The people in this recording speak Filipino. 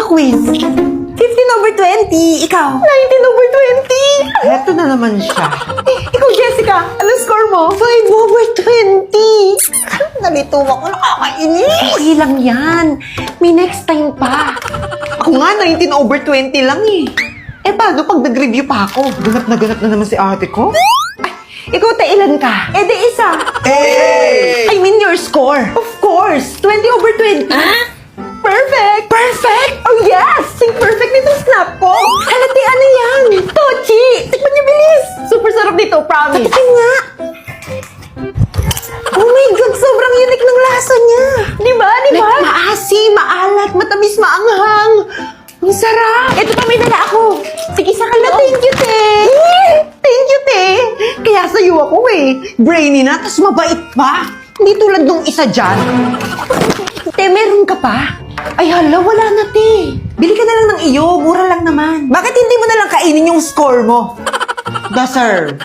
quiz? 15/20. Ikaw? 19/20. Eto na naman siya. Ikaw, Jessica. Anong score mo? 5/20. Nalito ako. Nakakainis. Okay lang yan. May next time pa. Ako nga, 19/20 lang eh. Eh, paano pag nag-review pa ako? Ganap na naman si ate ko. Ikaw, ilan ka? Eh, di isa. Hey! I mean your score. Of course! 20/20! Perfect! Perfect! Oh yes! Sing perfect nitong snap ko! Halati, ano yan? Tochi! Tikman niyo bilis! Super sarap nito, promise! Tingnan nga. Oh my God, sobrang unique ng lasa niya. Di ba? Di ba? Like, maasim, maalat, matamis, maanghang. Ang sarap. Ito pa, may dala ako! Sige, sa Hala, kaloob! thank you, te. Thank you, te. Kaya sa'yo ako eh. Brainy na, tas mabait pa. Hindi tulad nung isa dyan. Te, meron ka pa? Ay, hala, wala na, te. Bili ka na lang ng iyo, mura lang naman. Bakit hindi mo na lang kainin yung score mo? Deserve.